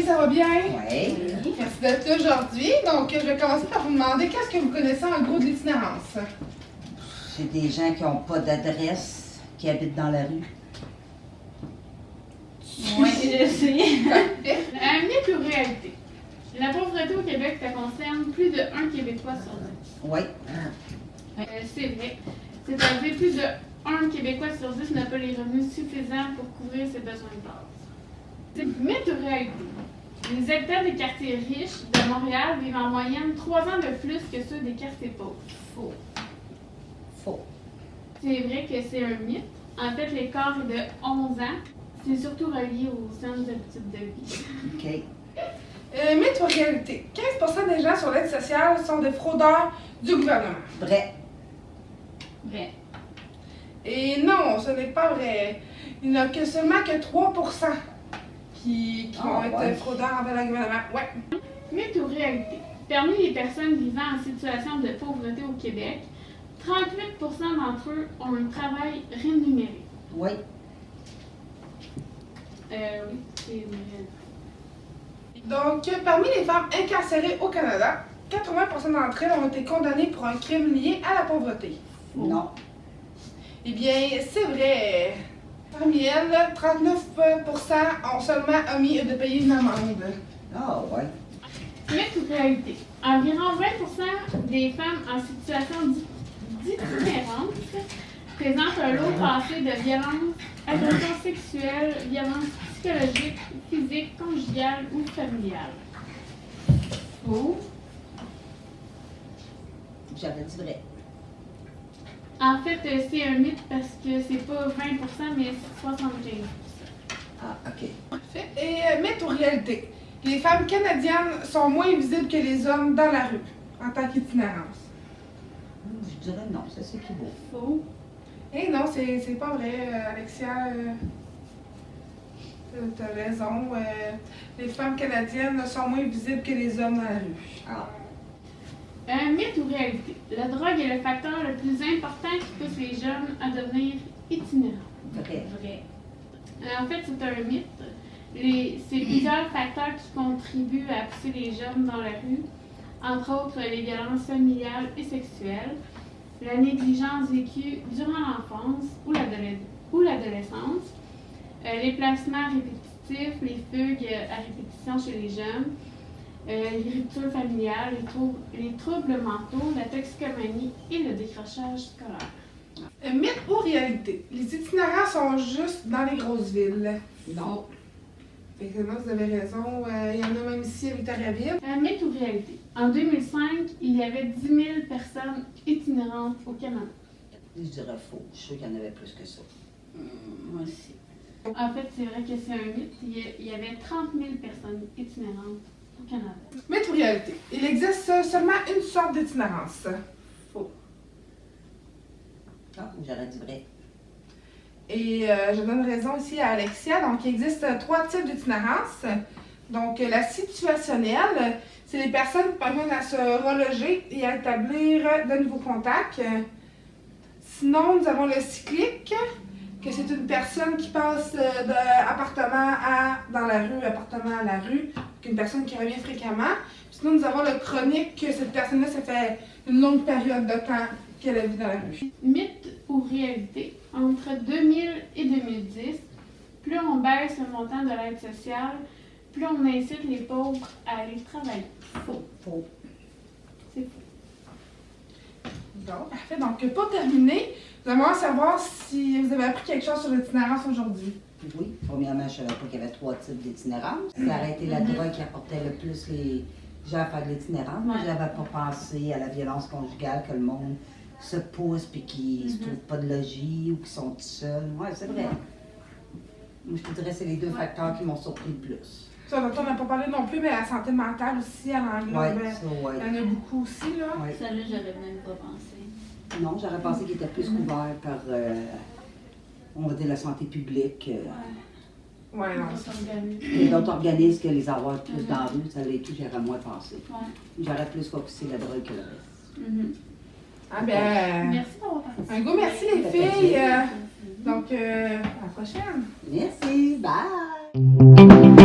ça va bien? Oui. Merci d'être là aujourd'hui. Donc, je vais commencer par vous demander qu'est-ce que vous connaissez en gros de l'itinérance? C'est des gens qui n'ont pas d'adresse, qui habitent dans la rue. Oui, je sais. Parfait. Un mythe ou réalité? La pauvreté au Québec, ça concerne plus de 1 Québécois sur 10. Oui. C'est vrai. C'est-à-dire plus de 1 Québécois sur 10 n'a pas les revenus suffisants pour couvrir ses besoins de base. C'est mythe ou réalité? Les habitants des quartiers riches de Montréal vivent en moyenne 3 ans de plus que ceux des quartiers pauvres. Faux. Faux. C'est vrai que c'est un mythe. En fait, l'écart est de 11 ans. C'est surtout relié aux saines habitudes de vie. OK. Mythe ou réalité? 15% des gens sur l'aide sociale sont des fraudeurs du gouvernement. Vrai. Vrai. Et non, ce n'est pas vrai. Il n'y a que seulement que 3% qui vont être fraudeurs envers le gouvernement. Ouais. Mythe ou réalité? Parmi les personnes vivant en situation de pauvreté au Québec, 38% d'entre eux ont un travail rémunéré. Oui. Oui, c'est vrai. Donc, parmi les femmes incarcérées au Canada, 80% d'entre elles ont été condamnées pour un crime lié à la pauvreté. Non. Eh bien, c'est vrai. Parmi elles, 39% ont seulement omis de payer une amende. Ah, ouais. Mythe ou réalité? Environ 20% des femmes en situation d'itinérance présentent un lourd passé de violence, agression sexuelle, violence psychologique, physique, conjugale ou familiale. Faux. J'avais dit vrai. En fait, c'est un mythe parce que c'est pas 20%, mais 75%. Ah, OK. Parfait. Et mythe ou réalité? Les femmes canadiennes sont moins visibles que les hommes dans la rue en tant qu'itinérance. Je dirais non, ça c'est qui vaut. Faux. Eh non, c'est pas vrai, Alexia. T'as raison. Les femmes canadiennes sont moins visibles que les hommes dans la rue. Ah. Un mythe ou réalité? La drogue est le facteur le plus important qui pousse les jeunes à devenir itinérants. Vrai. Vrai. En fait, c'est un mythe. C'est plusieurs facteurs qui contribuent à pousser les jeunes dans la rue, entre autres les violences familiales et sexuelles, la négligence vécue durant l'enfance ou l'adolescence, les placements répétitifs, les fugues à répétition chez les jeunes, les ruptures familiales, les troubles mentaux, la toxicomanie et le décrochage scolaire. Mythe ou réalité? Les itinérants sont juste dans les grosses villes. Non. Effectivement, vous avez raison. Il y en a même ici à Victoriaville. Mythe ou réalité? En 2005, il y avait 10 000 personnes itinérantes au Canada. Je dirais faux. Je suis sûr qu'il y en avait plus que ça. Moi aussi. En fait, c'est vrai que c'est un mythe. Il y avait 30 000 personnes itinérantes au Canada. Mythe ou réalité? Il existe seulement une sorte d'itinérance. Faux. Ah, j'aurais dit vrai. Et je donne raison ici à Alexia. Donc, il existe 3 types d'itinérance. Donc, la situationnelle, c'est les personnes qui parviennent à se reloger et à établir de nouveaux contacts. Sinon, nous avons le cyclique, que c'est une personne qui passe d'appartement dans la rue, appartement à la rue, une personne qui revient fréquemment. Sinon, nous avons le chronique, que cette personne-là, ça fait une longue période de temps qu'elle vit dans la rue. Mythe ou réalité? Entre 2000 et 2010, plus on baisse le montant de l'aide sociale, plus on incite les pauvres à aller travailler. Faux. Faux. C'est faux. Bon, parfait. Donc, pour terminer, nous allons savoir si vous avez appris quelque chose sur l'itinérance aujourd'hui. Oui. Premièrement, je ne savais pas qu'il y avait 3 types d'itinérance. C'est arrêter la drogue qui apportait le plus les gens à faire de l'itinérance. Moi, je n'avais pas pensé à la violence conjugale, que le monde se pousse puis qu'ils ne se trouvent pas de logis ou qu'ils sont tout seuls. Oui, c'est vrai. Moi, je te dirais que c'est les 2 facteurs qui m'ont surpris le plus. Ça, on n'a pas parlé non plus, mais la santé mentale aussi, elle englobe. Oui, ça, oui. Il y en a beaucoup aussi, là. Oui. Ça, là, j'avais même pas pensé. Non, j'aurais pensé qu'il était plus couvert par, on va dire, la santé publique. Ouais, non. Et d'autres organismes que les avoir plus dans la rue, ça l'est tout, j'aurais moins pensé. Ouais. J'aurais plus focusé la drogue que le reste. Ah ben, Merci d'avoir participé. un gros merci les filles. Donc, à la prochaine. Merci, bye!